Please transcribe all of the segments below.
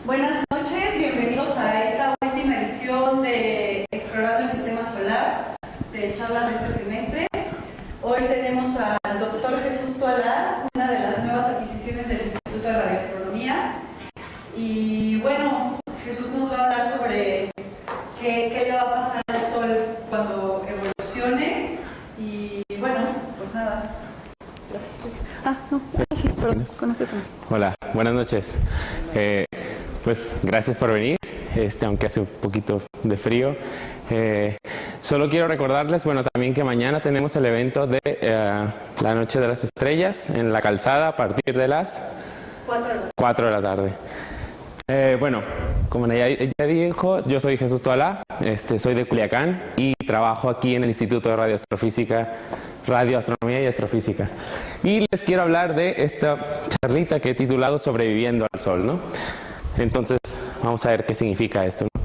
Buenas noches, bienvenidos a esta última edición de Explorando el Sistema Solar, de charlas de este semestre. Hoy tenemos al doctor Jesús Toalá, una de las nuevas adquisiciones del Instituto de Radioastronomía. Y bueno, Jesús nos va a hablar sobre qué le va a pasar al Sol cuando evolucione. Y bueno, pues nada. Hola, buenas noches. Pues gracias por venir, aunque hace un poquito de frío. Solo quiero recordarles, bueno, también que mañana tenemos el evento de la Noche de las Estrellas en la Calzada a partir de las 4 de la tarde. Bueno, como ya dijo, yo soy Jesús Toalá, soy de Culiacán y trabajo aquí en el Instituto de Radioastronomía y Astrofísica. Y les quiero hablar de esta charlita que he titulado Sobreviviendo al Sol, ¿no? Entonces, vamos a ver qué significa esto, ¿no?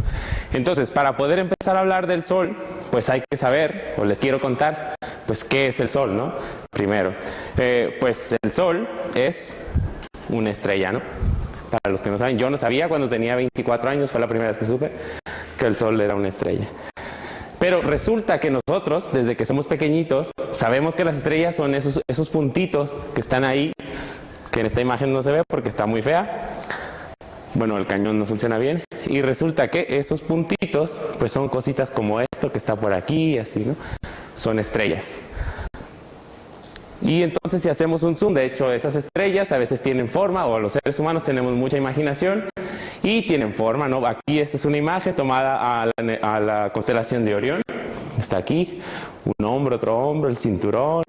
Entonces, para poder empezar a hablar del Sol, pues hay que saber, o les quiero contar, pues qué es el Sol, ¿no? Primero, pues el Sol es una estrella, ¿no? Para los que no saben, yo no sabía cuando tenía 24 años, fue la primera vez que supe que el Sol era una estrella. Pero resulta que nosotros, desde que somos pequeñitos, sabemos que las estrellas son esos puntitos que están ahí, que en esta imagen no se ve porque está muy fea. Bueno, el cañón no funciona bien. Y resulta que esos puntitos, pues son cositas como esto que está por aquí, así, ¿no? Son estrellas. Y entonces si hacemos un zoom, de hecho esas estrellas a veces tienen forma, o los seres humanos tenemos mucha imaginación y tienen forma, ¿no? Aquí esta es una imagen tomada a la constelación de Orión. Está aquí, un hombro, otro hombro, el cinturón,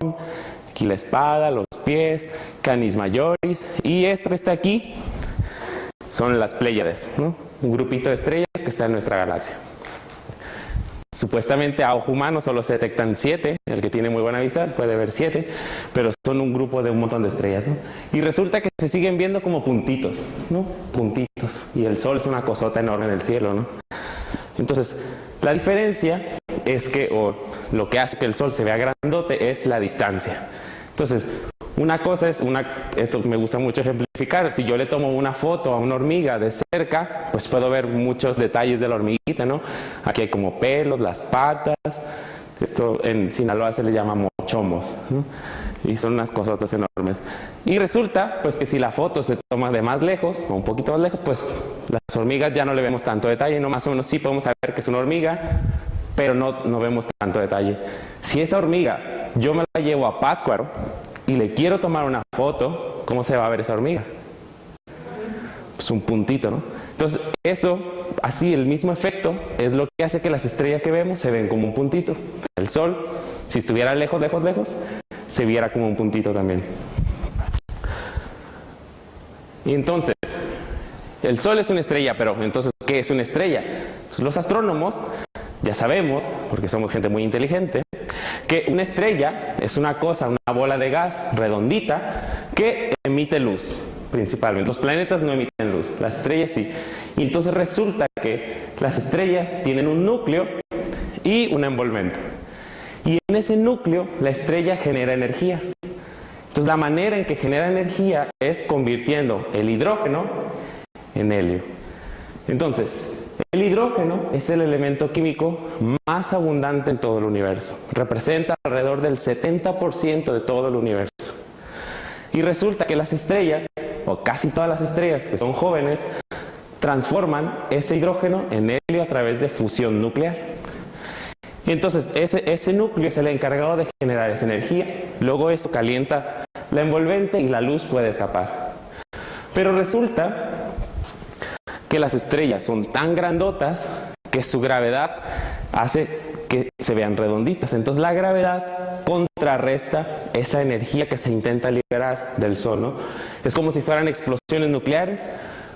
aquí la espada, los pies, Canis Majoris, y esto que está aquí son las Pléyades, ¿no? Un grupito de estrellas que está en nuestra galaxia. Supuestamente a ojo humano solo se detectan 7, el que tiene muy buena vista puede ver 7, pero son un grupo de un montón de estrellas, ¿no? Y resulta que se siguen viendo como puntitos, ¿no? Puntitos. Y el Sol es una cosota enorme en el cielo, ¿no? Entonces, la diferencia es que, o lo que hace que el Sol se vea grandote es la distancia. Entonces, una cosa es, esto me gusta mucho ejemplificar, si yo le tomo una foto a una hormiga de cerca, pues puedo ver muchos detalles de la hormiguita, ¿no? Aquí hay como pelos, las patas, esto en Sinaloa se le llama mochomos, ¿no? Y son unas cosotas enormes. Y resulta, pues que si la foto se toma de más lejos, o un poquito más lejos, pues las hormigas ya no le vemos tanto detalle, ¿no? Más o menos sí podemos saber que es una hormiga, pero no vemos tanto detalle. Si esa hormiga yo me la llevo a Pátzcuaro y le quiero tomar una foto, ¿cómo se va a ver esa hormiga? Pues un puntito, ¿no? Entonces eso, así el mismo efecto, es lo que hace que las estrellas que vemos se ven como un puntito. El Sol, si estuviera lejos, se viera como un puntito también. Y entonces, el Sol es una estrella, pero entonces, ¿qué es una estrella? Entonces, los astrónomos ya sabemos, porque somos gente muy inteligente, que una estrella es una cosa, una bola de gas redondita que emite luz, principalmente. Los planetas no emiten luz, las estrellas sí. Y entonces resulta que las estrellas tienen un núcleo y un envolvente. Y en ese núcleo la estrella genera energía. Entonces la manera en que genera energía es convirtiendo el hidrógeno en helio. Entonces, el hidrógeno es el elemento químico más abundante en todo el universo. Representa alrededor del 70% de todo el universo. Y resulta que las estrellas, o casi todas las estrellas que son jóvenes, transforman ese hidrógeno en helio a través de fusión nuclear. Y entonces ese núcleo es el encargado de generar esa energía. Luego eso calienta la envolvente y la luz puede escapar. Pero resulta que las estrellas son tan grandotas que su gravedad hace que se vean redonditas. Entonces la gravedad contrarresta esa energía que se intenta liberar del Sol, ¿no? Es como si fueran explosiones nucleares,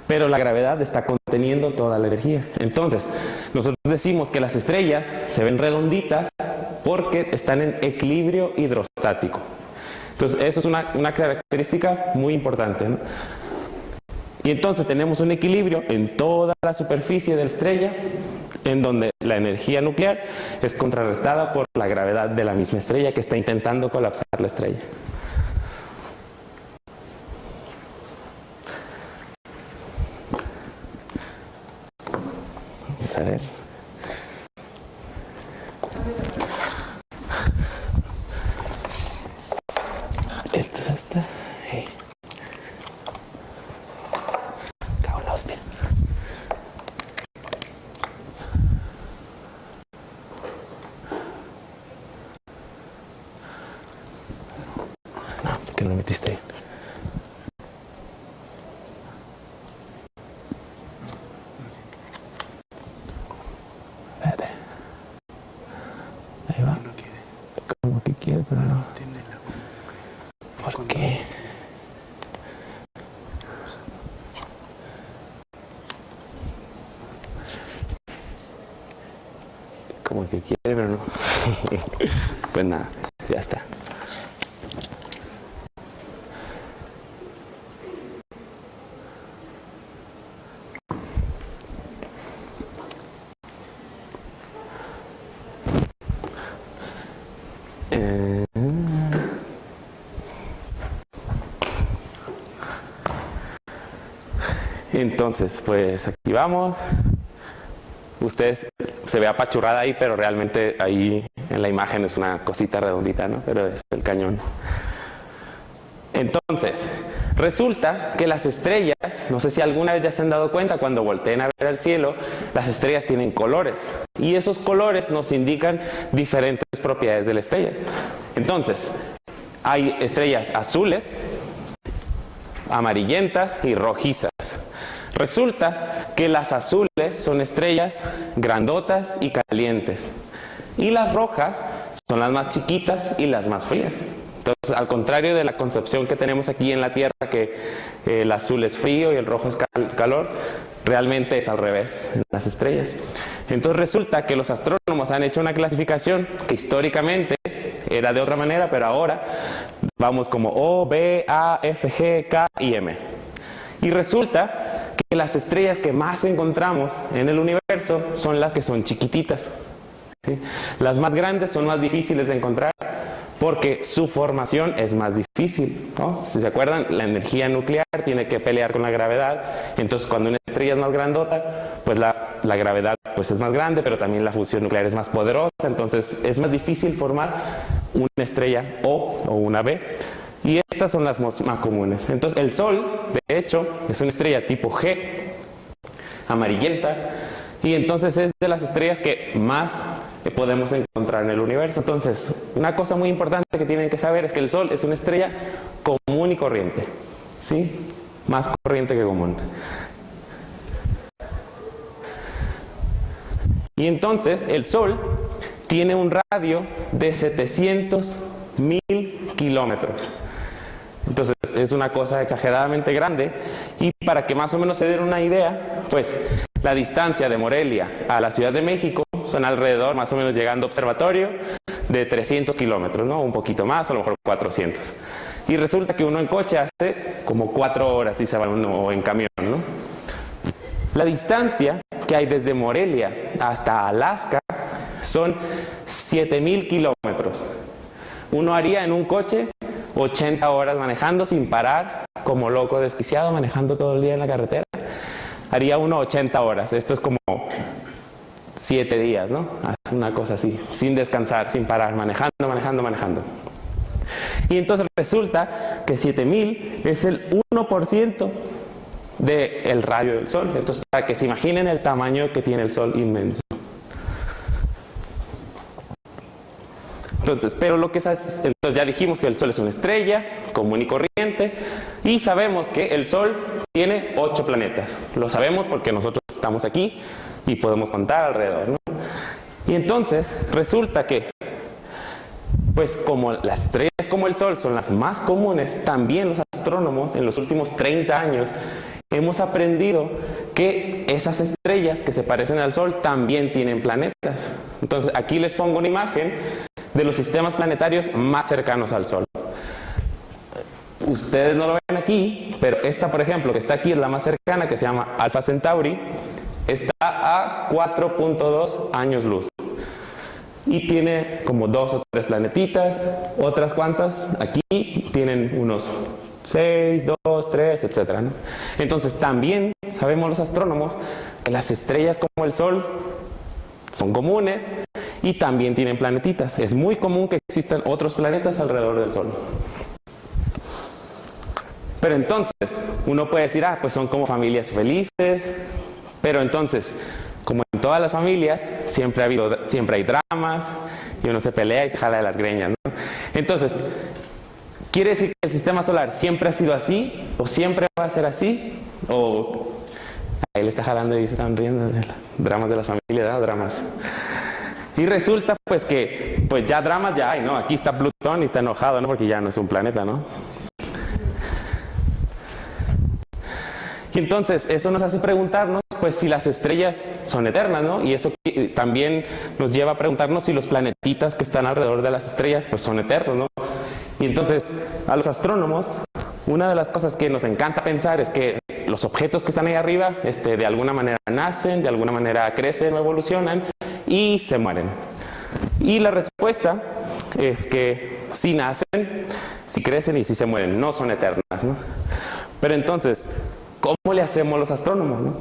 pero la gravedad está conteniendo toda la energía. Entonces, nosotros decimos que las estrellas se ven redonditas porque están en equilibrio hidrostático. Entonces, eso es una característica muy importante, ¿no? Y entonces tenemos un equilibrio en toda la superficie de la estrella, en donde la energía nuclear es contrarrestada por la gravedad de la misma estrella que está intentando colapsar la estrella. Vamos a ver. Esto es esta. Hey. Cago en la hostia. No, ¿por qué no lo metiste ahí? Espérate. Ahí va. No quiere. Como que quiere, pero no. Tiene la ¿Por qué? Como que quiere, pero no. Pues nada, ya está. Entonces, pues aquí vamos. Ustedes se ve apachurrada ahí, pero realmente ahí en la imagen es una cosita redondita, ¿no? Pero es el cañón. Entonces, resulta que las estrellas, no sé si alguna vez ya se han dado cuenta, cuando volteen a ver al cielo, las estrellas tienen colores. Y esos colores nos indican diferentes propiedades de la estrella. Entonces, hay estrellas azules, amarillentas y rojizas. Resulta que las azules son estrellas grandotas y calientes. Y las rojas son las más chiquitas y las más frías. Entonces, al contrario de la concepción que tenemos aquí en la Tierra, que el azul es frío y el rojo es calor, realmente es al revés en las estrellas. Entonces resulta que los astrónomos han hecho una clasificación que históricamente era de otra manera, pero ahora vamos como O, B, A, F, G, K y M. Y resulta que las estrellas que más encontramos en el universo son las que son chiquititas. ¿Sí? Las más grandes son más difíciles de encontrar porque su formación es más difícil, ¿no? Si se acuerdan, la energía nuclear tiene que pelear con la gravedad. Entonces, cuando una estrella es más grandota, pues la gravedad pues es más grande, pero también la fusión nuclear es más poderosa. Entonces, es más difícil formar una estrella O o una B. Y estas son las más comunes. Entonces, el Sol, de hecho, es una estrella tipo G, amarillenta, y entonces es de las estrellas que más podemos encontrar en el universo. Entonces, una cosa muy importante que tienen que saber es que el Sol es una estrella común y corriente, ¿sí? Más corriente que común. Y entonces, el Sol tiene un radio de 700.000 kilómetros. Entonces es una cosa exageradamente grande, y para que más o menos se den una idea, pues la distancia de Morelia a la Ciudad de México son alrededor, más o menos llegando a observatorio, de 300 kilómetros, ¿no? Un poquito más, a lo mejor 400. Y resulta que uno en coche hace como 4 horas y se va uno, o en camión, ¿no? La distancia que hay desde Morelia hasta Alaska son 7.000 kilómetros. Uno haría en un coche 80 horas manejando sin parar, como loco desquiciado, manejando todo el día en la carretera. Haría uno 80 horas. Esto es como 7 días, ¿no? Una cosa así, sin descansar, sin parar, manejando. Y entonces resulta que 7.000 es el 1% del radio del Sol. Entonces, para que se imaginen el tamaño que tiene el Sol, inmenso. Entonces, pero lo que es, entonces ya dijimos que el Sol es una estrella común y corriente, y sabemos que el Sol tiene 8 planetas. Lo sabemos porque nosotros estamos aquí y podemos contar alrededor, ¿no? Y entonces resulta que, pues como las estrellas como el Sol son las más comunes, también los astrónomos en los últimos 30 años hemos aprendido que esas estrellas que se parecen al Sol también tienen planetas. Entonces aquí les pongo una imagen de los sistemas planetarios más cercanos al Sol. Ustedes no lo ven aquí, pero esta, por ejemplo, que está aquí es la más cercana, que se llama Alpha Centauri. Está a 4.2 años luz. Y tiene como 2 o 3 planetitas. Otras cuantas aquí tienen unos 6, 2, 3, etcétera, ¿no? Entonces también sabemos los astrónomos que las estrellas como el Sol son comunes y también tienen planetitas. Es muy común que existan otros planetas alrededor del Sol. Pero entonces, uno puede decir, pues son como familias felices, pero entonces, como en todas las familias, siempre hay dramas, y uno se pelea y se jala de las greñas, ¿no? Entonces, ¿quiere decir que el sistema solar siempre ha sido así? ¿O siempre va a ser así? ¿O ahí le está jalando y se están riendo de los dramas de las familias, ¿no? Dramas. Y resulta pues que, pues ya dramas ya hay, ¿no? Aquí está Plutón y está enojado, ¿no? Porque ya no es un planeta, ¿no? Y entonces eso nos hace preguntarnos pues si las estrellas son eternas, ¿no? Y eso también nos lleva a preguntarnos si los planetitas que están alrededor de las estrellas pues son eternos, ¿no? Y entonces a los astrónomos una de las cosas que nos encanta pensar es que los objetos que están ahí arriba de alguna manera nacen, de alguna manera crecen o evolucionan y se mueren. Y la respuesta es que sí nacen, sí crecen y sí se mueren, no son eternas, ¿no? Pero entonces, ¿cómo le hacemos los astrónomos, no?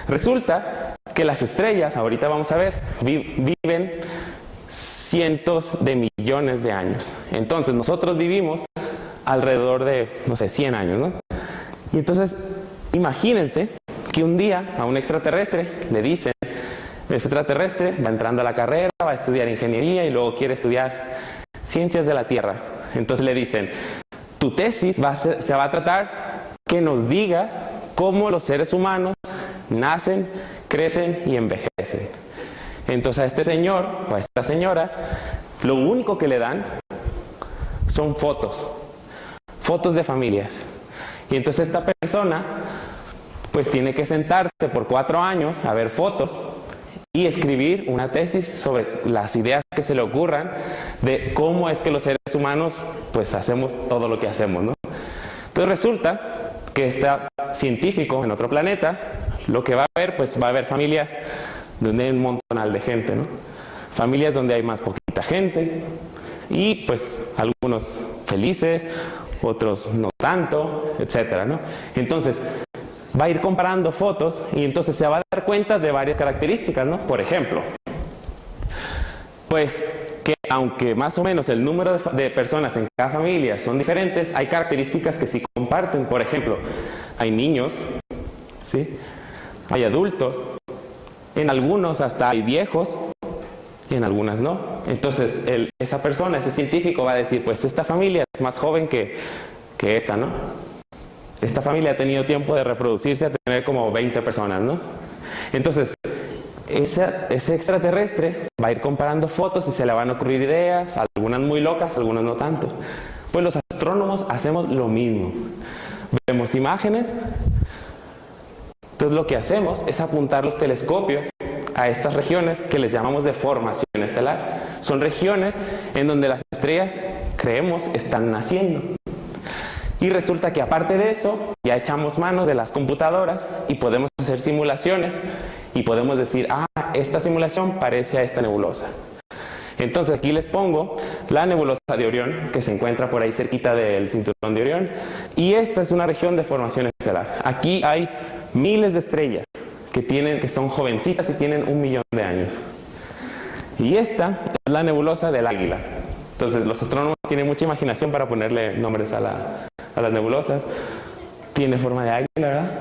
Resulta que las estrellas, ahorita vamos a ver, viven cientos de millones de años. Entonces nosotros vivimos alrededor de, no sé, 100 años, ¿no? Y entonces, imagínense que un día a un extraterrestre le dicen, el extraterrestre va entrando a la carrera, va a estudiar ingeniería y luego quiere estudiar ciencias de la Tierra. Entonces le dicen, tu tesis se va a tratar que nos digas cómo los seres humanos nacen, crecen y envejecen. Entonces a este señor o a esta señora, lo único que le dan son fotos de familias. Y entonces esta persona pues tiene que sentarse por 4 años a ver fotos y escribir una tesis sobre las ideas que se le ocurran de cómo es que los seres humanos pues hacemos todo lo que hacemos, ¿no? Entonces resulta que este científico en otro planeta lo que va a ver, pues va a haber familias donde hay un montonal de gente, ¿no? Familias donde hay más poquita gente y pues algunos felices, otros no tanto, etcétera, ¿no? Entonces va a ir comparando fotos y entonces se va a dar cuenta de varias características, ¿no? Por ejemplo, pues que aunque más o menos el número de personas en cada familia son diferentes, hay características que sí comparten. Por ejemplo, hay niños, ¿sí? Hay adultos, en algunos hasta hay viejos, y en algunas no. Entonces esa persona, ese científico va a decir, pues esta familia es más joven que esta, ¿no? Esta familia ha tenido tiempo de reproducirse a tener como 20 personas, ¿no? Entonces, ese extraterrestre va a ir comparando fotos y se le van a ocurrir ideas, algunas muy locas, algunas no tanto. Pues los astrónomos hacemos lo mismo. Vemos imágenes, entonces lo que hacemos es apuntar los telescopios a estas regiones que les llamamos de formación estelar. Son regiones en donde las estrellas, creemos, están naciendo. Y resulta que aparte de eso, ya echamos manos de las computadoras y podemos hacer simulaciones y podemos decir, esta simulación parece a esta nebulosa. Entonces aquí les pongo la nebulosa de Orión, que se encuentra por ahí cerquita del cinturón de Orión, y esta es una región de formación estelar. Aquí hay miles de estrellas que son jovencitas y tienen 1 millón de años. Y esta es la nebulosa del Águila. Entonces los astrónomos tienen mucha imaginación para ponerle nombres a las nebulosas. Tiene forma de águila, ¿verdad?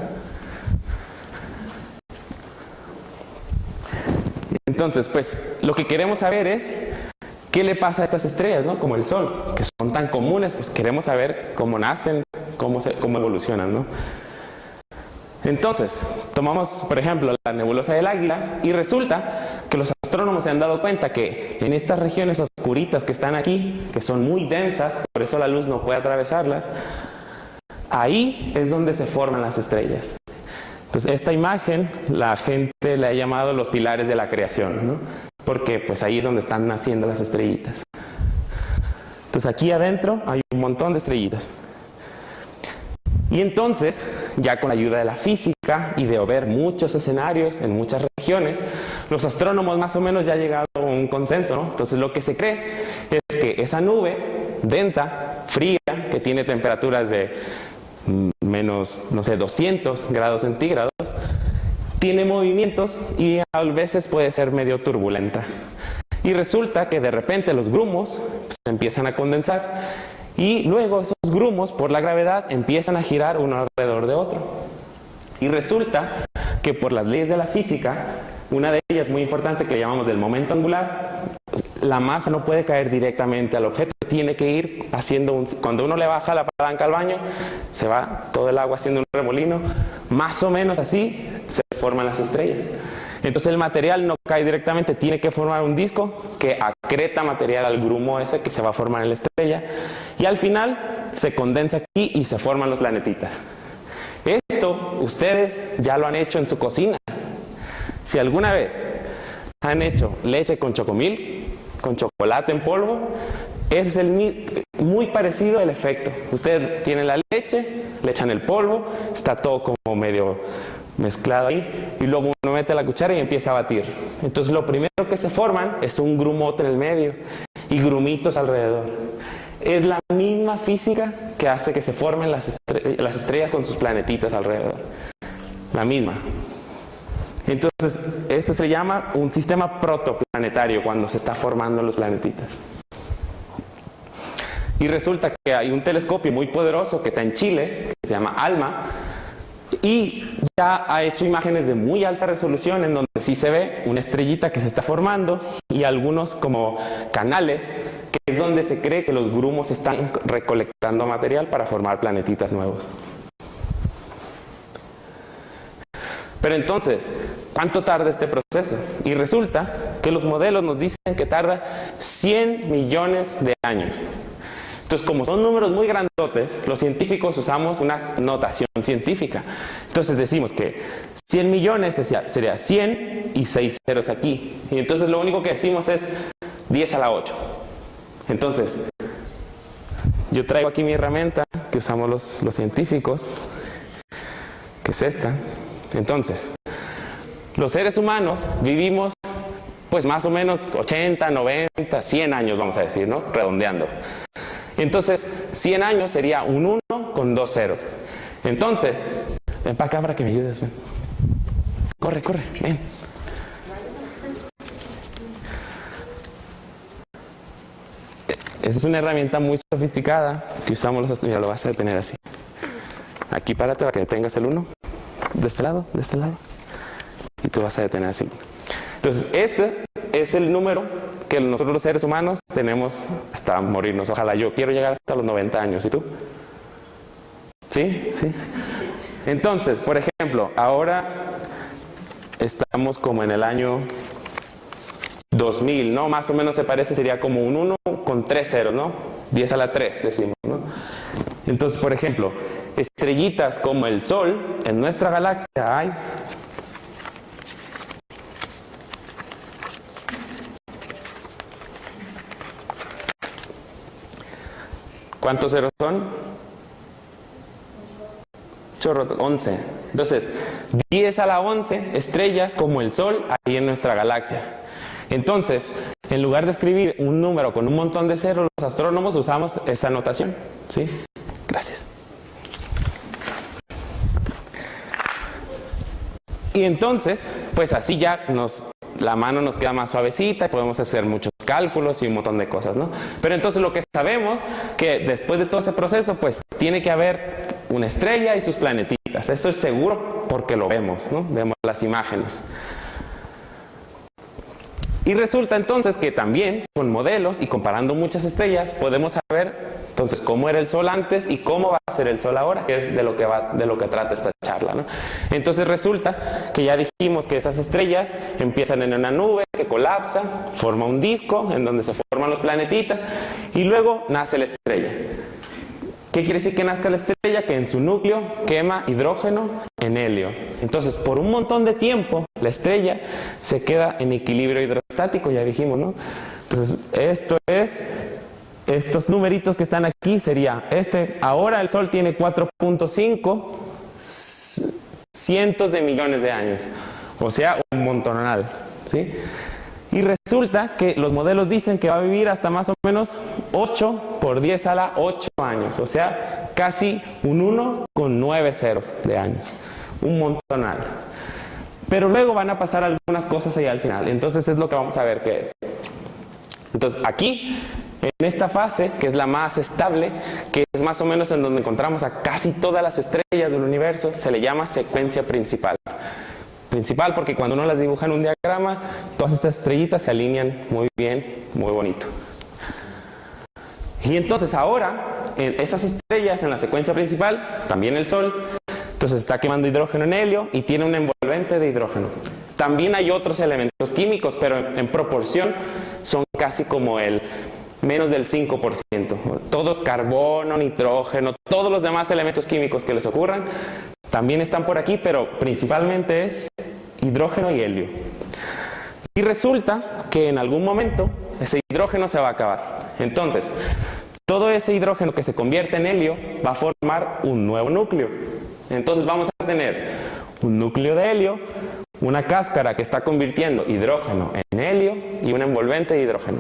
Entonces, pues lo que queremos saber es qué le pasa a estas estrellas, ¿no? Como el Sol, que son tan comunes, pues queremos saber cómo nacen, cómo evolucionan, ¿no? Entonces, tomamos, por ejemplo, la nebulosa del Águila y resulta que los astrónomos se han dado cuenta que en estas regiones oscuritas que están aquí, que son muy densas, por eso la luz no puede atravesarlas, ahí es donde se forman las estrellas. Entonces, esta imagen la gente le ha llamado los pilares de la creación, ¿no? Porque pues ahí es donde están naciendo las estrellitas. Entonces, aquí adentro hay un montón de estrellitas. Y entonces, ya con la ayuda de la física y de ver muchos escenarios en muchas regiones, los astrónomos más o menos ya han llegado a un consenso, ¿no? Entonces lo que se cree es que esa nube densa, fría, que tiene temperaturas de menos, no sé, 200 grados centígrados, tiene movimientos y a veces puede ser medio turbulenta. Y resulta que de repente los grumos se empiezan a condensar y luego esos grumos, por la gravedad, empiezan a girar uno alrededor de otro. Y resulta que por las leyes de la física, una de ellas muy importante que le llamamos del momento angular, la masa no puede caer directamente al objeto, tiene que ir haciendo cuando uno le baja la palanca al baño, se va todo el agua haciendo un remolino, más o menos así se forman las estrellas. Entonces el material no cae directamente, tiene que formar un disco que acreta material al grumo ese que se va a formar en la estrella y al final se condensa aquí y se forman los planetitas. Esto ustedes ya lo han hecho en su cocina. Si alguna vez han hecho leche con chocomil, con chocolate en polvo, ese es muy parecido el efecto. Ustedes tienen la leche, le echan el polvo, está todo como medio mezclado ahí y luego uno mete la cuchara y empieza a batir. Entonces lo primero que se forman es un grumote en el medio y grumitos alrededor. Es la misma física que hace que se formen las estrellas con sus planetitas alrededor. La misma. Entonces, eso se llama un sistema protoplanetario cuando se está formando los planetitas. Y resulta que hay un telescopio muy poderoso que está en Chile, que se llama ALMA, y ya ha hecho imágenes de muy alta resolución en donde sí se ve una estrellita que se está formando y algunos como canales, que es donde se cree que los grumos están recolectando material para formar planetitas nuevos. Pero entonces, ¿cuánto tarda este proceso? Y resulta que los modelos nos dicen que tarda 100 millones de años. Entonces, como son números muy grandotes, los científicos usamos una notación científica. Entonces decimos que 100 millones sería 100 y 6 ceros aquí. Y entonces lo único que decimos es 10 a la 8. Entonces, yo traigo aquí mi herramienta que usamos los científicos, que es esta. Entonces, los seres humanos vivimos pues más o menos 80, 90, 100 años, vamos a decir, ¿no? Redondeando. Entonces, 100 años sería un 1 con 2 ceros. Entonces, ven para acá para que me ayudes, ven. Corre, corre, ven. Esa es una herramienta muy sofisticada que usamos los estudiantes. Mira, lo vas a detener así. Aquí párate para que tengas el 1. De este lado, y tú vas a detener así. Entonces, este es el número que nosotros los seres humanos tenemos hasta morirnos. Ojalá, yo quiero llegar hasta los 90 años. ¿Y tú? ¿Sí? ¿Sí? Entonces, por ejemplo, ahora estamos como en el año 2000, ¿no? Más o menos se parece, sería como un 1 con 3 ceros, ¿no? 10 a la 3 decimos, ¿no? Entonces, por ejemplo, estrellitas como el Sol, en nuestra galaxia hay ¿cuántos ceros son? 11. Entonces, 10 a la 11 estrellas como el Sol hay en nuestra galaxia. Entonces, en lugar de escribir un número con un montón de ceros, los astrónomos usamos esa notación, ¿sí? Gracias. Y entonces, pues así ya la mano nos queda más suavecita y podemos hacer muchos cálculos y un montón de cosas, ¿no? Pero entonces lo que sabemos, que después de todo ese proceso, pues tiene que haber una estrella y sus planetitas. Eso es seguro porque lo vemos, ¿no? Vemos las imágenes. Y resulta entonces que también con modelos y comparando muchas estrellas podemos saber entonces cómo era el Sol antes y cómo va a ser el Sol ahora, que es de lo que trata esta charla, ¿no? Entonces resulta que ya dijimos que esas estrellas empiezan en una nube que colapsa, forma un disco en donde se forman los planetitas y luego nace la estrella. ¿Qué quiere decir que nazca la estrella? Que en su núcleo quema hidrógeno en helio. Entonces, por un montón de tiempo, la estrella se queda en equilibrio hidrostático, ya dijimos, ¿no? Entonces, estos numeritos que están aquí sería, ahora el Sol tiene 4.5 cientos de millones de años, o sea, un montonal, ¿sí? Y resulta que los modelos dicen que va a vivir hasta más o menos 8 por 10 a la 8 años, o sea, casi un 1 con 9 ceros de años, un montonal. Pero luego van a pasar algunas cosas ahí al final, entonces es lo que vamos a ver qué es. Entonces aquí, en esta fase, que es la más estable, que es más o menos en donde encontramos a casi todas las estrellas del universo, se le llama secuencia principal. Principal porque cuando uno las dibuja en un diagrama, todas estas estrellitas se alinean muy bien, muy bonito. Y entonces ahora, en esas estrellas, en la secuencia principal, también el Sol, entonces está quemando hidrógeno en helio y tiene un envolvente de hidrógeno. También hay otros elementos químicos, pero en proporción son casi como el menos del 5%. Todos carbono, nitrógeno, todos los demás elementos químicos que les ocurran, también están por aquí, pero principalmente es hidrógeno y helio. Y resulta que en algún momento ese hidrógeno se va a acabar. Entonces, todo ese hidrógeno que se convierte en helio va a formar un nuevo núcleo. Entonces vamos a tener un núcleo de helio, una cáscara que está convirtiendo hidrógeno en helio y un envolvente de hidrógeno.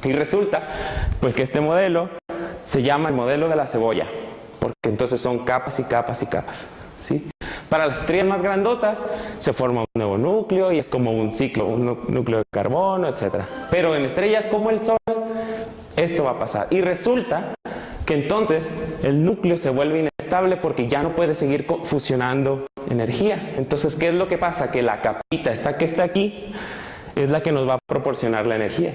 Y resulta pues que este modelo se llama el modelo de la cebolla, porque entonces son capas y capas y capas, ¿sí? Para las estrellas más grandotas se forma un nuevo núcleo y es como un ciclo, un núcleo de carbono, etc. Pero en estrellas como el Sol, esto va a pasar. Y resulta que entonces el núcleo se vuelve inestable porque ya no puede seguir fusionando energía. Entonces, ¿qué es lo que pasa? Que la capita esta que está aquí es la que nos va a proporcionar la energía.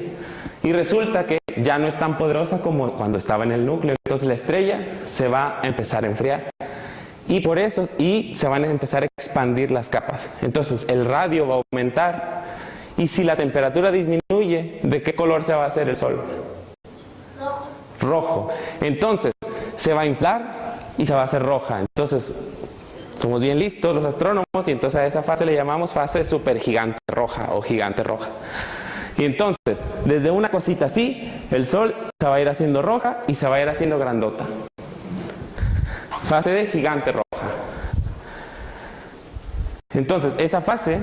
Y resulta que ya no es tan poderosa como cuando estaba en el núcleo. Entonces la estrella se va a empezar a enfriar. Y por eso, se van a empezar a expandir las capas. Entonces el radio va a aumentar. Y si la temperatura disminuye, ¿de qué color se va a hacer el Sol? Rojo. Rojo. Entonces se va a inflar y se va a hacer roja. Entonces somos bien listos los astrónomos y entonces a esa fase le llamamos fase supergigante roja o gigante roja. Y entonces, desde una cosita así, el Sol se va a ir haciendo roja y se va a ir haciendo grandota. Fase de gigante roja. Entonces, esa fase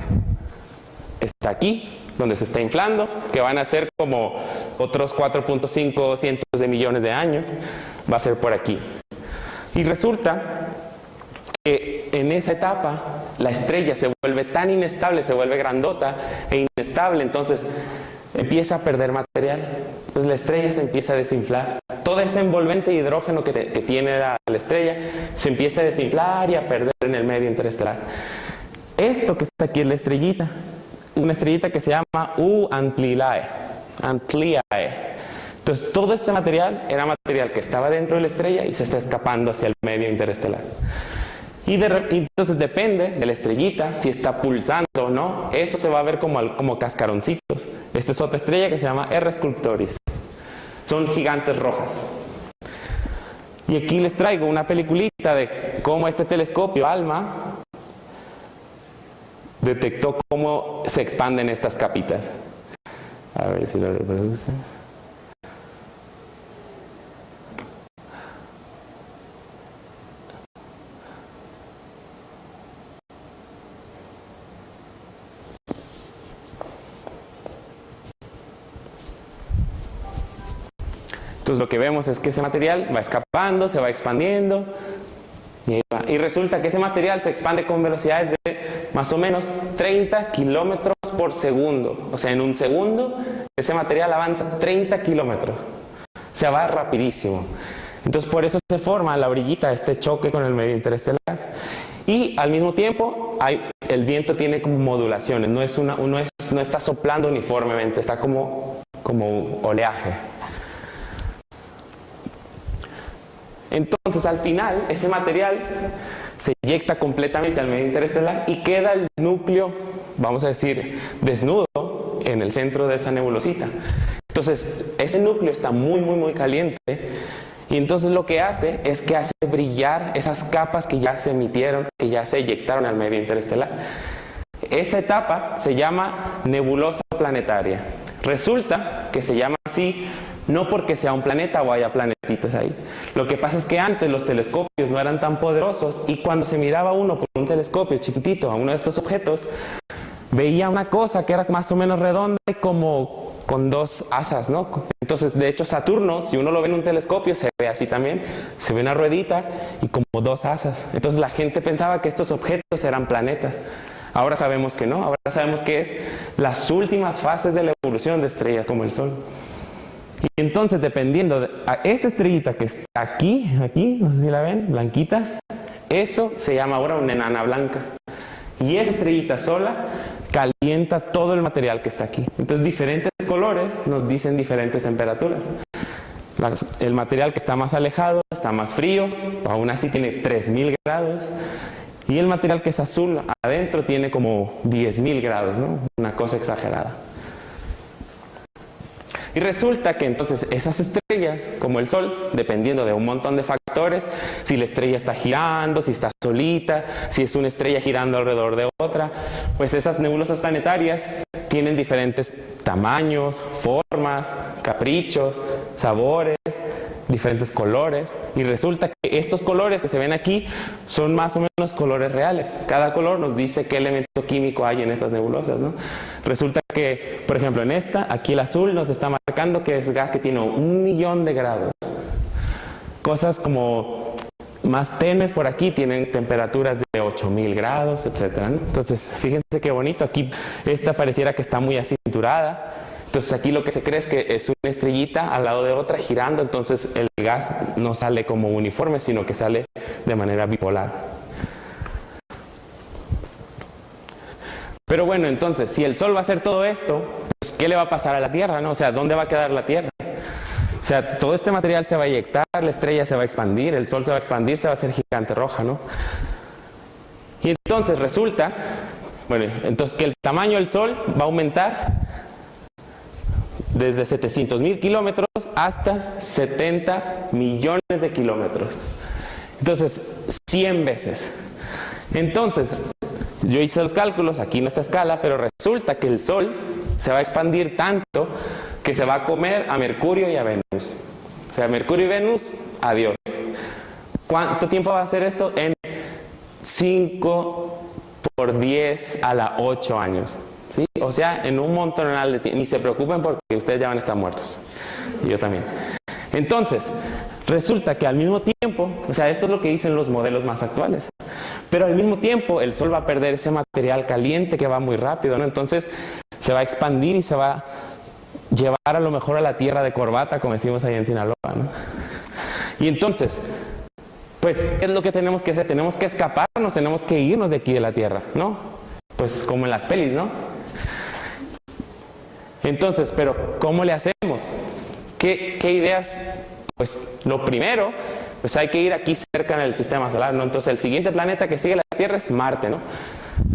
está aquí, donde se está inflando, que van a ser como otros 4.5 cientos de millones de años. Va a ser por aquí. Y resulta que en esa etapa la estrella se vuelve tan inestable, se vuelve grandota e inestable, entonces empieza a perder material. Entonces la estrella se empieza a desinflar. Todo ese envolvente de hidrógeno que tiene la estrella se empieza a desinflar y a perder en el medio interestelar. Esto que está aquí es la estrellita, una estrellita que se llama U Antliae. Entonces todo este material era material que estaba dentro de la estrella y se está escapando hacia el medio interestelar. Y entonces depende de la estrellita, si está pulsando o no, eso se va a ver como cascaroncitos. Esta es otra estrella que se llama R Sculptoris. Son gigantes rojas. Y aquí les traigo una peliculita de cómo este telescopio ALMA detectó cómo se expanden estas capitas. A ver si lo reproduce. Entonces lo que vemos es que ese material va escapando, se va expandiendo y resulta que ese material se expande con velocidades de más o menos 30 kilómetros por segundo. O sea, en un segundo ese material avanza 30 kilómetros. O sea, va rapidísimo. Entonces por eso se forma la orillita, este choque con el medio interestelar. Y al mismo tiempo el viento tiene como modulaciones, no está soplando uniformemente, está como oleaje. Entonces al final ese material se eyecta completamente al medio interestelar y queda el núcleo, vamos a decir, desnudo en el centro de esa nebulosita. Entonces ese núcleo está muy caliente y entonces lo que hace es que hace brillar esas capas que ya se emitieron, que ya se eyectaron al medio interestelar. Esa etapa se llama nebulosa planetaria. Resulta que se llama así no porque sea un planeta o haya planetitas ahí. Lo que pasa es que antes los telescopios no eran tan poderosos y cuando se miraba uno por un telescopio chiquitito a uno de estos objetos, veía una cosa que era más o menos redonda y como con dos asas, ¿no? Entonces, de hecho, Saturno, si uno lo ve en un telescopio, se ve así también. Se ve una ruedita y como dos asas. Entonces, la gente pensaba que estos objetos eran planetas. Ahora sabemos que no. Ahora sabemos que es las últimas fases de la evolución de estrellas como el Sol. Y entonces, dependiendo de esta estrellita que está aquí, no sé si la ven, blanquita, eso se llama ahora una enana blanca. Y esa estrellita sola calienta todo el material que está aquí. Entonces, diferentes colores nos dicen diferentes temperaturas. El material que está más alejado está más frío, aún así tiene 3000 grados. Y el material que es azul adentro tiene como 10.000 grados, ¿no? Una cosa exagerada. Y resulta que entonces esas estrellas, como el Sol, dependiendo de un montón de factores, si la estrella está girando, si está solita, si es una estrella girando alrededor de otra, pues esas nebulosas planetarias tienen diferentes tamaños, formas, caprichos, sabores, diferentes colores. Y resulta que estos colores que se ven aquí son más o menos colores reales. Cada color nos dice qué elemento químico hay en estas nebulosas, ¿no? Resulta que, por ejemplo, en esta, aquí el azul nos está marcando que es gas que tiene 1.000.000 de grados. Cosas como más tenues por aquí tienen temperaturas de 8.000 grados, etc., ¿no? Entonces, fíjense qué bonito. Aquí esta pareciera que está muy acinturada. Entonces aquí lo que se cree es que es una estrellita al lado de otra girando, entonces el gas no sale como uniforme, sino que sale de manera bipolar. Pero bueno, entonces, si el Sol va a hacer todo esto, pues ¿qué le va a pasar a la Tierra, no? O sea, ¿dónde va a quedar la Tierra? O sea, todo este material se va a eyectar, la estrella se va a expandir, el Sol se va a expandir, se va a hacer gigante roja, ¿no? Y entonces resulta, bueno, entonces que el tamaño del Sol va a aumentar desde 700.000 kilómetros hasta 70 millones de kilómetros. Entonces, 100 veces. Entonces, yo hice los cálculos, aquí no está escala, pero resulta que el Sol se va a expandir tanto que se va a comer a Mercurio y a Venus. O sea, Mercurio y Venus, adiós. ¿Cuánto tiempo va a hacer esto? En 5 por 10 a la 8 años. ¿Sí? O sea, en un montonal de tiempo. Ni se preocupen porque ustedes ya van a estar muertos. Y yo también. Entonces, resulta que al mismo tiempo, o sea, esto es lo que dicen los modelos más actuales. Pero al mismo tiempo, el Sol va a perder ese material caliente que va muy rápido, ¿no? Entonces, se va a expandir y se va a llevar a lo mejor a la Tierra de corbata, como decimos ahí en Sinaloa, ¿no? Y entonces, pues, ¿qué es lo que tenemos que hacer? Tenemos que escaparnos, tenemos que irnos de aquí de la Tierra, ¿no? Pues como en las pelis, ¿no? Entonces, pero ¿cómo le hacemos? ¿Qué ideas? Pues lo primero, pues hay que ir aquí cerca en el sistema solar, ¿no? Entonces el siguiente planeta que sigue la Tierra es Marte, ¿no?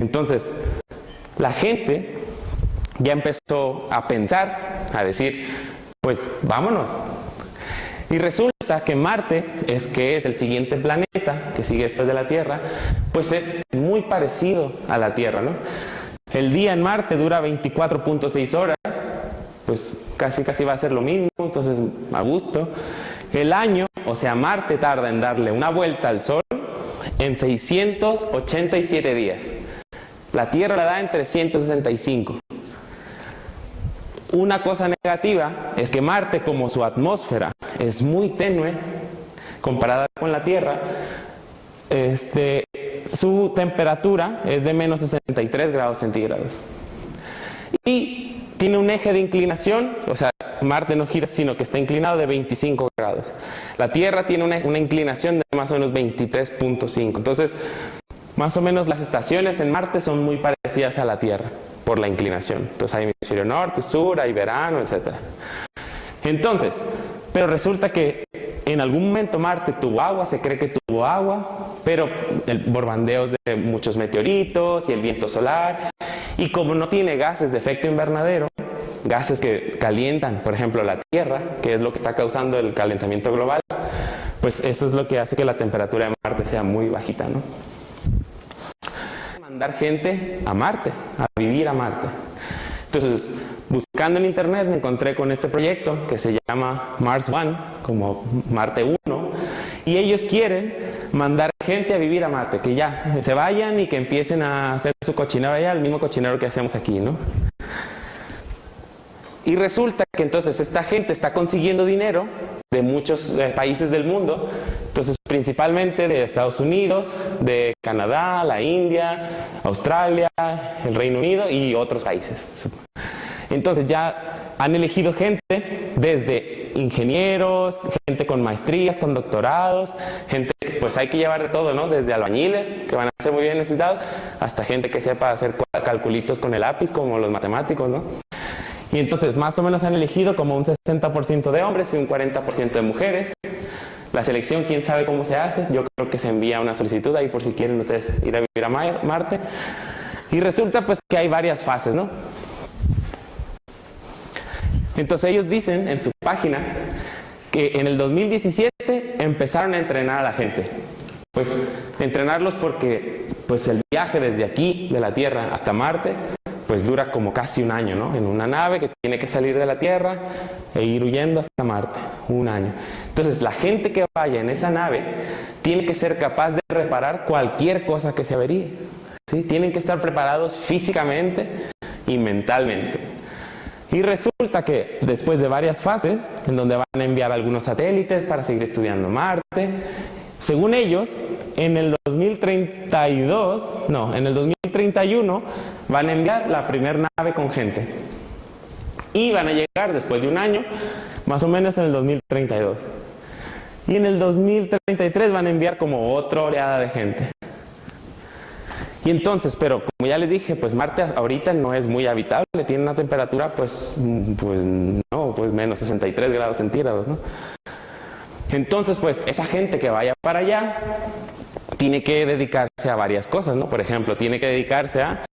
Entonces, la gente ya empezó a pensar, a decir, pues vámonos. Y resulta que Marte, que es el siguiente planeta que sigue después de la Tierra, pues es muy parecido a la Tierra, ¿no? El día en Marte dura 24.6 horas, pues casi va a ser lo mismo, entonces a gusto. El año, o sea, Marte tarda en darle una vuelta al Sol en 687 días. La Tierra la da en 365. Una cosa negativa es que Marte, como su atmósfera es muy tenue comparada con la Tierra, su temperatura es de menos 63 grados centígrados. Y tiene un eje de inclinación, o sea, Marte no gira, sino que está inclinado de 25 grados. La Tierra tiene una inclinación de más o menos 23.5. Entonces, más o menos las estaciones en Marte son muy parecidas a la Tierra por la inclinación. Entonces hay hemisferio norte, sur, hay verano, etc. Entonces, pero resulta que en algún momento Marte tuvo agua, se cree que tuvo agua, pero por bandeos de muchos meteoritos y el viento solar, y como no tiene gases de efecto invernadero, gases que calientan, por ejemplo, la Tierra, que es lo que está causando el calentamiento global, pues eso es lo que hace que la temperatura de Marte sea muy bajita, ¿no? Mandar gente a Marte, a vivir a Marte. Entonces, buscando en internet me encontré con este proyecto que se llama Mars One, como Marte 1, y ellos quieren mandar gente a vivir a Marte, que ya se vayan y que empiecen a hacer su cochinero allá, el mismo cochinero que hacemos aquí, ¿no? Y resulta que entonces esta gente está consiguiendo dinero de muchos países del mundo, entonces principalmente de Estados Unidos, de Canadá, la India, Australia, el Reino Unido y otros países. Entonces ya han elegido gente desde ingenieros, gente con maestrías, con doctorados, gente que pues hay que llevar de todo, ¿no? Desde albañiles, que van a ser muy bien necesitados, hasta gente que sepa hacer calculitos con el lápiz, como los matemáticos, ¿no? Y entonces más o menos han elegido como un 60% de hombres y un 40% de mujeres. La selección, quién sabe cómo se hace, yo creo que se envía una solicitud ahí por si quieren ustedes ir a vivir a Marte. Y resulta pues que hay varias fases, ¿no? Entonces ellos dicen en su página que en el 2017 empezaron a entrenar a la gente. Pues entrenarlos porque pues el viaje desde aquí, de la Tierra hasta Marte, pues dura como casi un año, ¿no? En una nave que tiene que salir de la Tierra e ir huyendo hasta Marte, un año. Entonces la gente que vaya en esa nave tiene que ser capaz de reparar cualquier cosa que se averíe, ¿sí? Tienen que estar preparados físicamente y mentalmente. Y resulta que después de varias fases, en donde van a enviar algunos satélites para seguir estudiando Marte, según ellos, en el 2031 van a enviar la primera nave con gente. Y van a llegar después de un año, más o menos en el 2032. Y en el 2033 van a enviar como otra oleada de gente. Y entonces, pero como ya les dije, pues Marte ahorita no es muy habitable, tiene una temperatura pues menos 63 grados centígrados, ¿no? Entonces, pues esa gente que vaya para allá tiene que dedicarse a varias cosas, ¿no? Por ejemplo, tiene que dedicarse a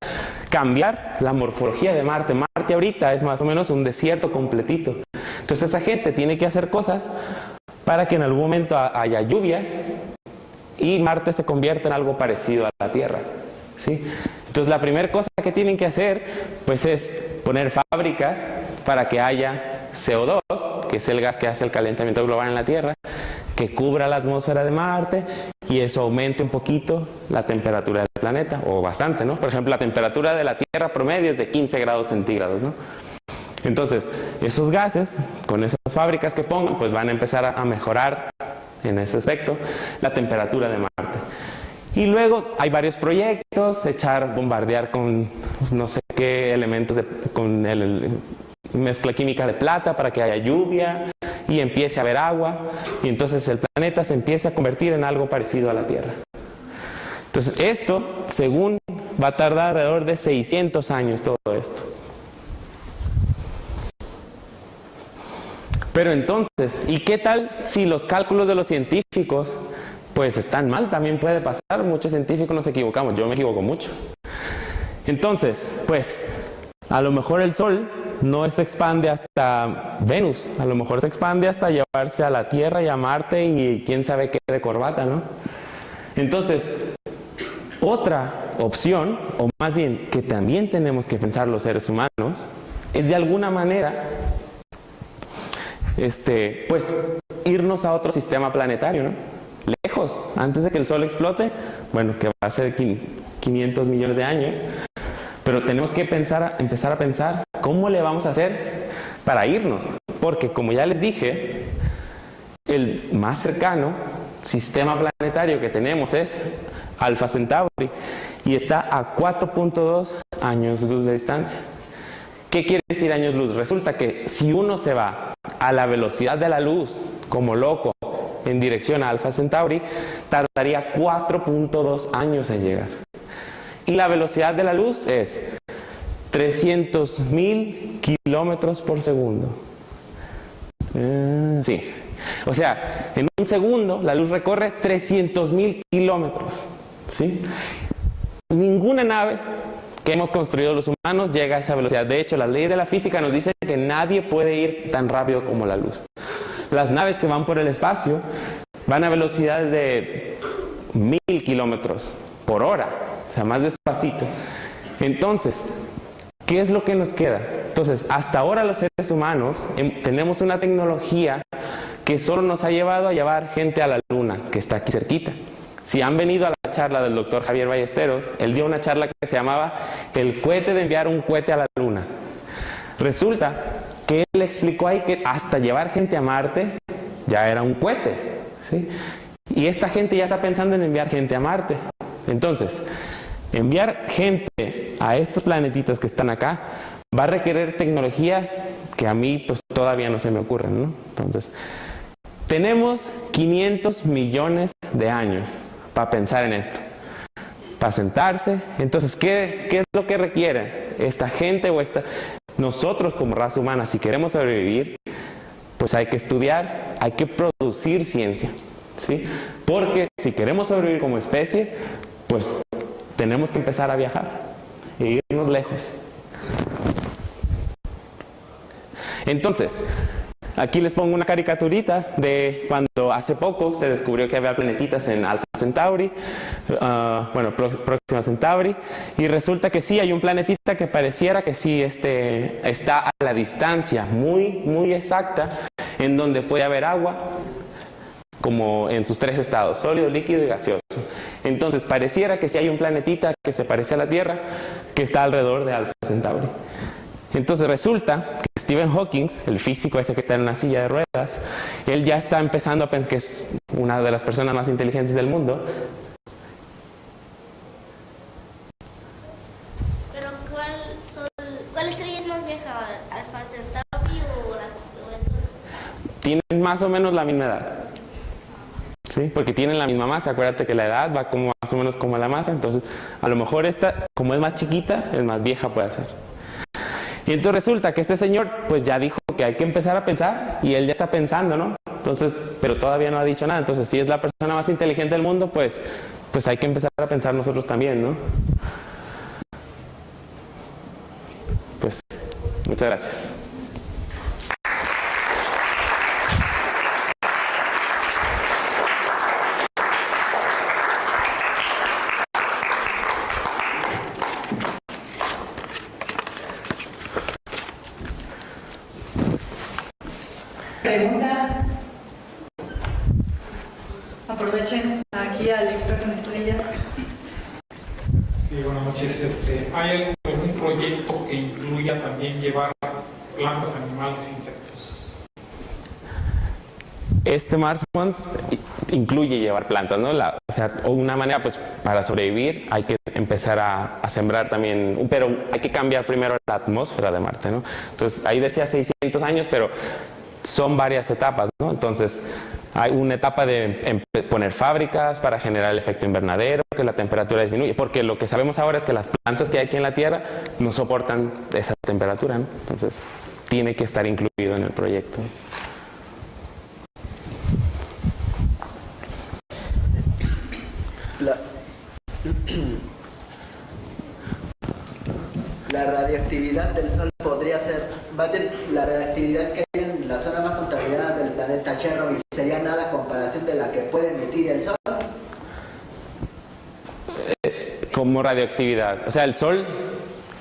cambiar la morfología de Marte. Marte ahorita es más o menos un desierto completito. Entonces esa gente tiene que hacer cosas para que en algún momento haya lluvias y Marte se convierta en algo parecido a la Tierra, ¿sí? Entonces la primera cosa que tienen que hacer pues es poner fábricas para que haya CO2, que es el gas que hace el calentamiento global en la Tierra, que cubra la atmósfera de Marte y eso aumente un poquito la temperatura del planeta, o bastante, ¿no? Por ejemplo, la temperatura de la Tierra promedio es de 15 grados centígrados, ¿no? Entonces, esos gases, con esas fábricas que pongan, pues van a empezar a mejorar en ese aspecto la temperatura de Marte. Y luego hay varios proyectos, bombardear con no sé qué elementos, con mezcla química de plata para que haya lluvia y empiece a haber agua y entonces el planeta se empiece a convertir en algo parecido a la Tierra. Entonces esto, según, va a tardar alrededor de 600 años todo esto. Pero entonces, ¿y qué tal si los cálculos de los científicos pues están mal? También puede pasar, muchos científicos nos equivocamos, yo me equivoco mucho. Entonces, pues a lo mejor el Sol no se expande hasta Venus, a lo mejor se expande hasta llevarse a la Tierra y a Marte y quién sabe qué de corbata, ¿no? Entonces, otra opción, o más bien que también tenemos que pensar los seres humanos, es de alguna manera, pues irnos a otro sistema planetario, ¿no? Lejos, antes de que el Sol explote, bueno, que va a ser 500 millones de años, pero tenemos que empezar a pensar cómo le vamos a hacer para irnos, porque como ya les dije, el más cercano sistema planetario que tenemos es Alpha Centauri y está a 4.2 años luz de distancia. ¿Qué quiere decir años luz? Resulta que si uno se va a la velocidad de la luz como loco en dirección a Alpha Centauri, tardaría 4.2 años en llegar. Y la velocidad de la luz es 300.000 kilómetros por segundo. Sí. O sea, en un segundo la luz recorre 300.000 kilómetros. ¿Sí? Ninguna nave que hemos construido los humanos llega a esa velocidad. De hecho, las leyes de la física nos dicen que nadie puede ir tan rápido como la luz. Las naves que van por el espacio van a velocidades de 1000 kilómetros por hora, o sea, más despacito. Entonces, ¿qué es lo que nos queda? Entonces, hasta ahora los seres humanos tenemos una tecnología que solo nos ha llevado a llevar gente a la Luna, que está aquí cerquita. Si han venido a la charla del doctor Javier Ballesteros, él dio una charla que se llamaba El cohete de enviar un cohete a la Luna. Resulta que él explicó ahí que hasta llevar gente a Marte ya era un cohete, ¿sí? Y esta gente ya está pensando en enviar gente a Marte. Entonces, enviar gente a estos planetitas que están acá va a requerir tecnologías que a mí pues todavía no se me ocurren, ¿no? Entonces, tenemos 500 millones de años para pensar en esto, para sentarse. Entonces, ¿qué es lo que requiere esta gente o nosotros como raza humana? Si queremos sobrevivir, pues hay que estudiar, hay que producir ciencia, ¿sí? Porque si queremos sobrevivir como especie, pues tenemos que empezar a viajar e irnos lejos. Entonces, aquí les pongo una caricaturita de cuando hace poco se descubrió que había planetitas en Alpha Centauri, Próxima Centauri, y resulta que sí hay un planetita que pareciera que sí está a la distancia muy, muy exacta en donde puede haber agua, como en sus 3 estados, sólido, líquido y gaseoso. Entonces pareciera que sí hay un planetita que se parece a la Tierra que está alrededor de Alpha Centauri. Entonces resulta que Stephen Hawking, el físico ese que está en una silla de ruedas, él ya está empezando a pensar que es una de las personas más inteligentes del mundo. Pero ¿cuál estrella es más vieja? ¿Alpha Centauri o el Sol? Tienen más o menos la misma edad. ¿Sí? Porque tienen la misma masa. Acuérdate que la edad va como más o menos como la masa. Entonces, a lo mejor esta, como es más chiquita, es más vieja puede ser. Y entonces resulta que este señor pues ya dijo que hay que empezar a pensar y él ya está pensando, ¿no? Entonces, pero todavía no ha dicho nada. Entonces, si es la persona más inteligente del mundo, pues hay que empezar a pensar nosotros también, ¿no? Pues, muchas gracias. ¿Preguntas? Aprovechen aquí al experto en estrellas. Sí, buenas noches. ¿Hay algún proyecto que incluya también llevar plantas, animales, insectos? Mars One incluye llevar plantas, ¿no? O una manera, pues, para sobrevivir hay que empezar a sembrar también, pero hay que cambiar primero la atmósfera de Marte, ¿no? Entonces, ahí decía 600 años, pero son varias etapas, ¿no? Entonces, hay una etapa de poner fábricas para generar el efecto invernadero, que la temperatura disminuye, porque lo que sabemos ahora es que las plantas que hay aquí en la Tierra no soportan esa temperatura, ¿no? Entonces, tiene que estar incluido en el proyecto. La radioactividad del Sol podría ser, más bien la radioactividad que hay en la zona más contaminada del planeta Chernobyl sería nada a comparación de la que puede emitir el Sol. Como radioactividad, o sea, el Sol,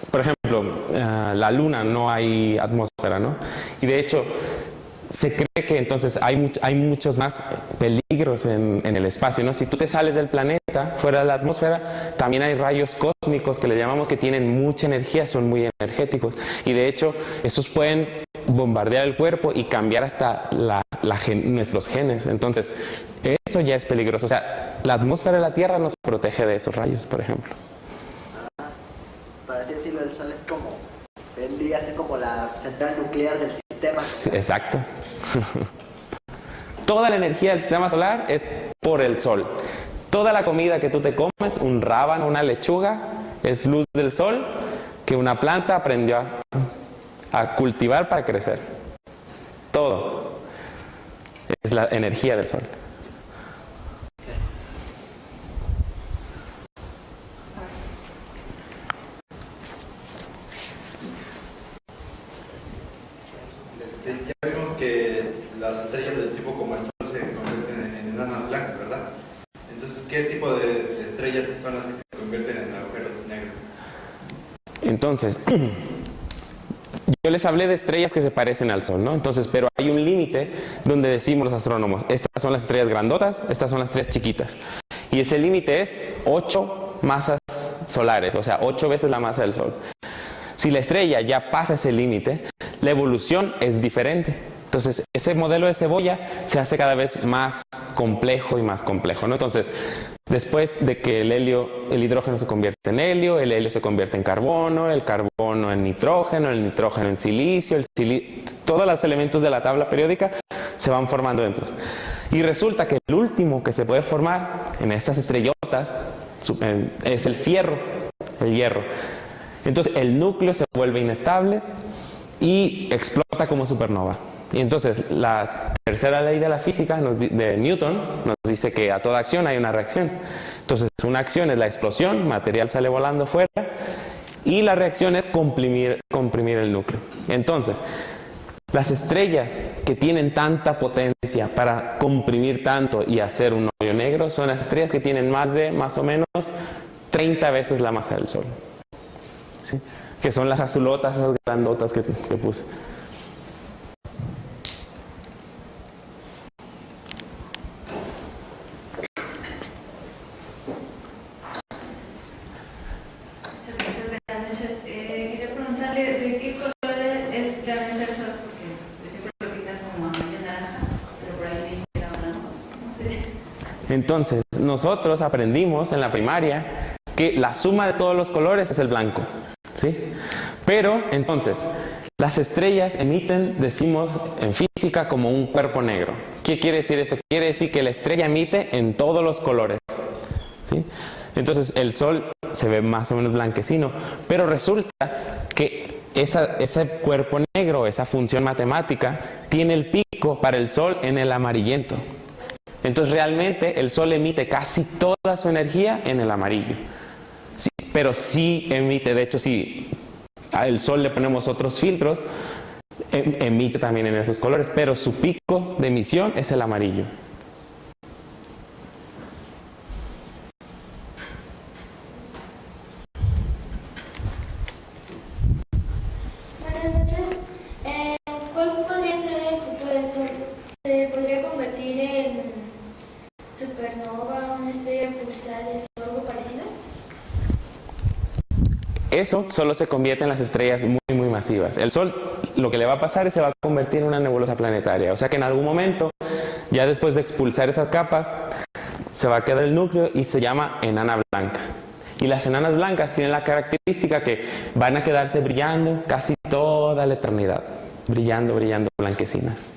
por ejemplo, la Luna no hay atmósfera, ¿no? Y de hecho, se cree que entonces hay muchos más peligros en el espacio, ¿no? Si tú te sales del planeta, fuera de la atmósfera, también hay rayos cósmicos que le llamamos que tienen mucha energía, son muy energéticos. Y de hecho, esos pueden bombardear el cuerpo y cambiar hasta nuestros genes. Entonces, eso ya es peligroso. O sea, la atmósfera de la Tierra nos protege de esos rayos, por ejemplo. Para así decirlo, el Sol es vendría a ser como la central nuclear del sistema. Sí, exacto. Toda la energía del sistema solar es por el Sol. Toda la comida que tú te comes, un rábano, una lechuga, es luz del Sol que una planta aprendió a cultivar para crecer. Todo es la energía del Sol. Ya vimos que las estrellas del tipo como el Sol se convierten en enanas blancas, ¿verdad? Entonces, ¿qué tipo de estrellas son las que se convierten en agujeros negros? Entonces, yo les hablé de estrellas que se parecen al Sol, ¿no? Entonces, pero hay un límite donde decimos los astrónomos, estas son las estrellas grandotas, estas son las estrellas chiquitas. Y ese límite es 8 masas solares, o sea, 8 veces la masa del Sol. Si la estrella ya pasa ese límite, la evolución es diferente. Entonces, ese modelo de cebolla se hace cada vez más complejo y más complejo, ¿no? Entonces, después de que el hidrógeno se convierte en helio, el helio se convierte en carbono, el carbono en nitrógeno, el nitrógeno en silicio, todos los elementos de la tabla periódica se van formando dentro. Y resulta que el último que se puede formar en estas estrellotas es el fierro, el hierro. Entonces, el núcleo se vuelve inestable y explota como supernova. Y entonces la tercera ley de la física de Newton nos dice que a toda acción hay una reacción. Entonces una acción es la explosión, material sale volando fuera, y la reacción es comprimir el núcleo. Entonces, las estrellas que tienen tanta potencia para comprimir tanto y hacer un hoyo negro son las estrellas que tienen más o menos 30 veces la masa del Sol. ¿Sí? Que son las azulotas, esas grandotas que puse. Quería preguntarle de qué color es realmente el Sol, porque siempre lo pintan como amarillo, naranja, pero por ahí me queda blanco, no sé. Entonces, nosotros aprendimos en la primaria que la suma de todos los colores es el blanco, ¿sí? Pero, entonces, las estrellas emiten, decimos en física, como un cuerpo negro. ¿Qué quiere decir esto? Quiere decir que la estrella emite en todos los colores, ¿sí? Entonces el Sol se ve más o menos blanquecino, pero resulta que ese cuerpo negro, esa función matemática, tiene el pico para el Sol en el amarillento. Entonces realmente el Sol emite casi toda su energía en el amarillo. Sí, pero sí emite, de hecho si al Sol le ponemos otros filtros, emite también en esos colores, pero su pico de emisión es el amarillo. ¿Cuál podría ser el futuro del Sol? ¿Se podría convertir en supernova, una estrella pulsar o algo parecido? Eso solo se convierte en las estrellas muy masivas. El Sol, lo que le va a pasar es que se va a convertir en una nebulosa planetaria. O sea que en algún momento, ya después de expulsar esas capas, se va a quedar el núcleo y se llama enana blanca. Y las enanas blancas tienen la característica que van a quedarse brillando casi toda la eternidad. Brillando, blanquecinas.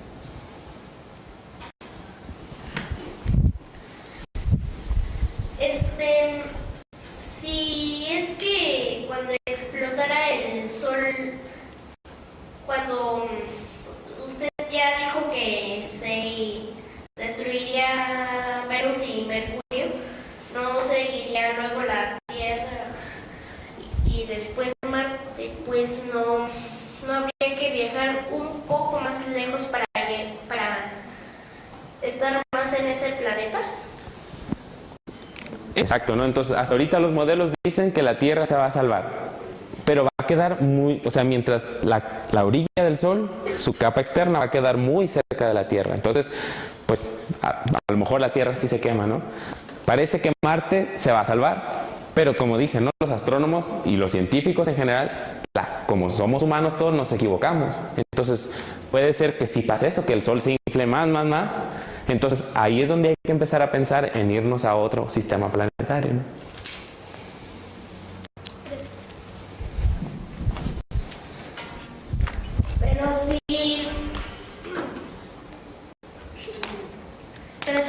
Si es que cuando explotara el Sol, cuando usted ya dijo que se destruiría Venus y Mercurio, no seguiría luego la Tierra y después Marte, pues no habría que viajar un poco más lejos para estar más en ese planeta. Exacto, ¿no? Entonces, hasta ahorita los modelos dicen que la Tierra se va a salvar, pero va a quedar mientras la orilla del Sol, su capa externa va a quedar muy cerca de la Tierra. Entonces, pues, a lo mejor la Tierra sí se quema, ¿no? Parece que Marte se va a salvar, pero como dije, ¿no? Los astrónomos y los científicos en general, como somos humanos todos, nos equivocamos. Entonces, puede ser que si pasa eso, que el Sol se infle más, entonces ahí es donde hay que empezar a pensar en irnos a otro sistema planetario, ¿no? Pero si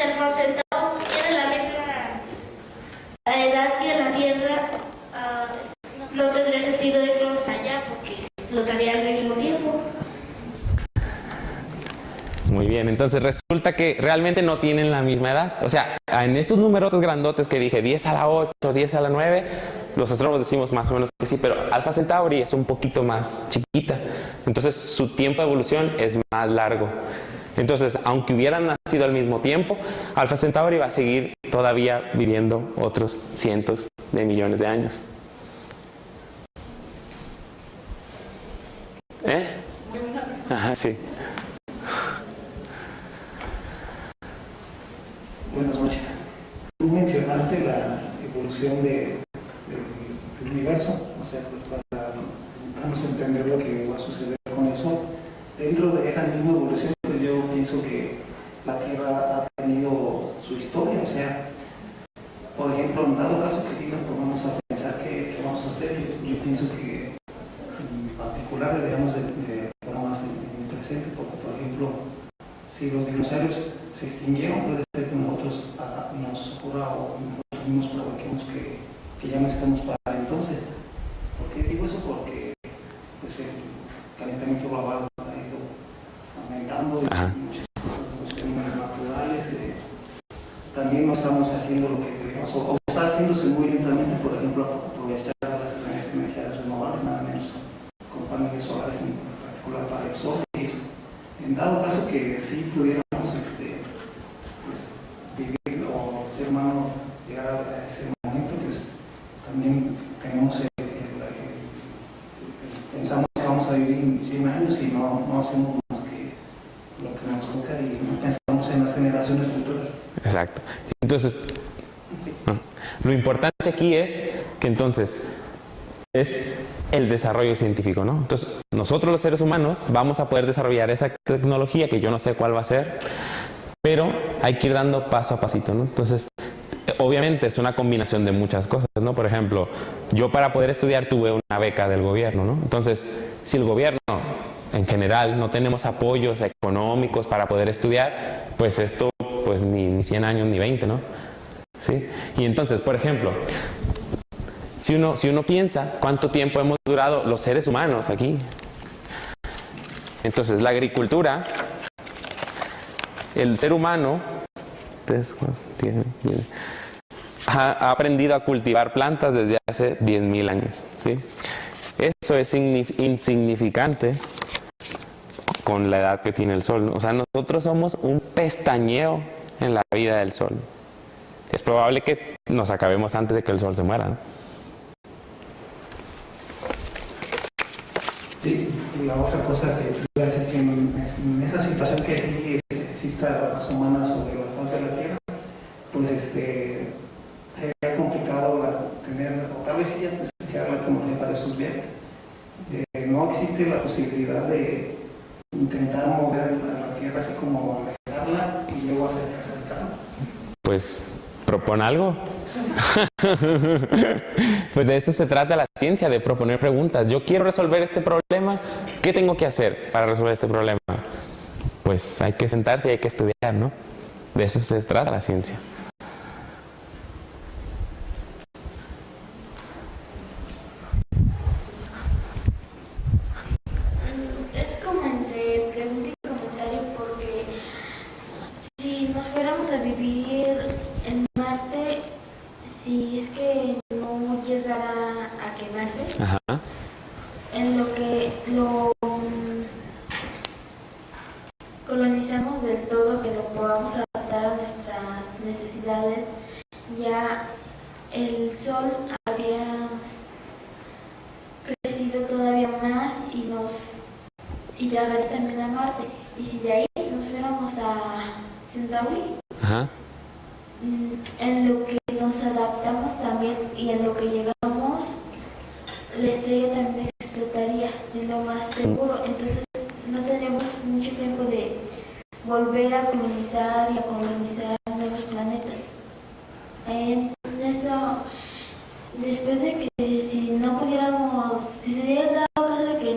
Alfa Centauro tiene la misma edad que la Tierra, no tendría sentido irnos allá porque explotaría al mismo tiempo. Muy bien, entonces resulta que realmente no tienen la misma edad. O sea, en estos numerotes grandotes que dije, 10 a la 8, 10 a la 9, los astrónomos decimos más o menos que sí, pero Alfa Centauri es un poquito más chiquita. Entonces su tiempo de evolución es más largo. Entonces, aunque hubieran nacido al mismo tiempo, Alfa Centauri va a seguir todavía viviendo otros cientos de millones de años. Ajá, sí. Buenas noches. Tú mencionaste la evolución del universo, o sea, para darnos a entender lo que va a suceder con el Sol. dentro de esa misma evolución, pues yo pienso que la Tierra ha tenido su historia, o sea, por ejemplo, en dado caso que sí nos pongamos a pensar qué vamos a hacer, yo pienso que en particular deberíamos de poner más en el presente, porque por ejemplo, si los dinosaurios se extinguieron, puede ser que nosotros nos ocurra o nosotros mismos provoquemos que ya no estemos para entonces. ¿Por qué digo eso? Porque pues, el calentamiento global ha ido aumentando muchas cosas, los fenómenos naturales. También no estamos haciendo lo que deberíamos, o está haciéndose muy lentamente, por ejemplo, aprovechar las energías renovables, nada menos con paneles solares, en particular para el sol. Y en dado caso que sí pudiéramos pues, vivir o el ser humano llegar a ese momento, pues también tenemos pensamos que vamos a vivir 100 años y no hacemos más que lo que nos toca y no pensamos en las generaciones futuras. Exacto. Entonces, lo importante aquí es que entonces es el desarrollo científico, ¿no? Entonces, nosotros los seres humanos vamos a poder desarrollar esa tecnología que yo no sé cuál va a ser, pero hay que ir dando paso a pasito, ¿no? Entonces, obviamente es una combinación de muchas cosas, ¿no? Por ejemplo, yo para poder estudiar tuve una beca del gobierno, ¿no? Entonces, si el gobierno en general no tenemos apoyos económicos para poder estudiar, pues esto pues ni 100 años ni 20, ¿no? ¿Sí? Y entonces, por ejemplo, si uno piensa cuánto tiempo hemos durado los seres humanos aquí, entonces la agricultura, el ser humano ha aprendido a cultivar plantas desde hace 10.000 años, ¿sí? Eso es insignificante con la edad que tiene el Sol, ¿no? O sea, nosotros somos un pestañeo en la vida del Sol. Es probable que nos acabemos antes de que el Sol se muera, ¿no? Sí, y la otra cosa que iba a decir que en esa situación que sí exista la raza humana sobre la faz de la Tierra, pues sería complicado tener, o tal vez sí ya necesitar la tecnología para esos viajes. No existe la posibilidad de intentar mover a la Tierra así como alejarla y luego acercarla. Pues propon algo. Pues de eso se trata la ciencia, de proponer preguntas. Yo quiero resolver este problema, ¿qué tengo que hacer para resolver este problema? Pues hay que sentarse y hay que estudiar, ¿no? De eso se trata la ciencia. Es como entre pregunta y comentario porque si nos fuéramos a vivir en Marte, si es que no llegara a quemarse, Ajá. en lo que lo colonizamos del todo, que lo podamos adaptar a nuestras necesidades, ya el Sol había crecido todavía más y llegaría también a Marte. Y si de ahí nos fuéramos a Centauri, Ajá. en lo que nos adaptamos también y en lo que llegamos, la estrella también explotaría, es lo más seguro. Entonces no tenemos mucho tiempo de volver a colonizar y a colonizar nuevos planetas. En esto, después de que si no pudiéramos, si se diera dado caso de que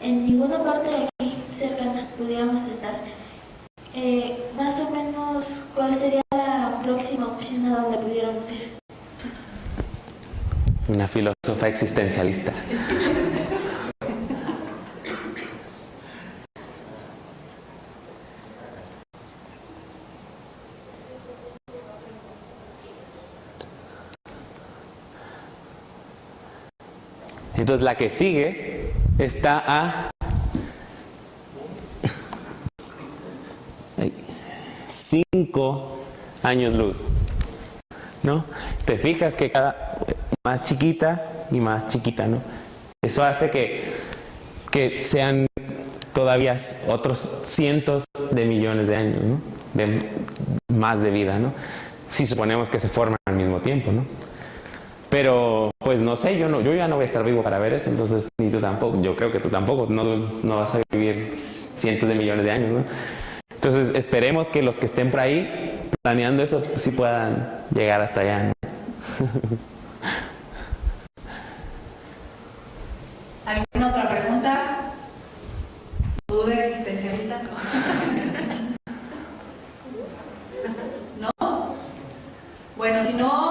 en ninguna parte de aquí cercana pudiéramos estar, más o menos, ¿cuál sería la próxima opción a donde pudiéramos ir? Una filósofa existencialista. Entonces la que sigue está a 5 años luz, ¿no? Te fijas que cada más chiquita y más chiquita, ¿no? Eso hace que sean todavía otros cientos de millones de años, ¿no? Más de vida, ¿no? Si suponemos que se forman al mismo tiempo, ¿no? Pero, pues no sé, yo ya no voy a estar vivo para ver eso, entonces ni tú tampoco. Yo creo que tú tampoco, no vas a vivir cientos de millones de años, ¿no? Entonces esperemos que los que estén por ahí planeando eso pues, sí puedan llegar hasta allá, ¿no? ¿Alguna otra pregunta? ¿Duda existencialista? ¿No? Bueno, si no,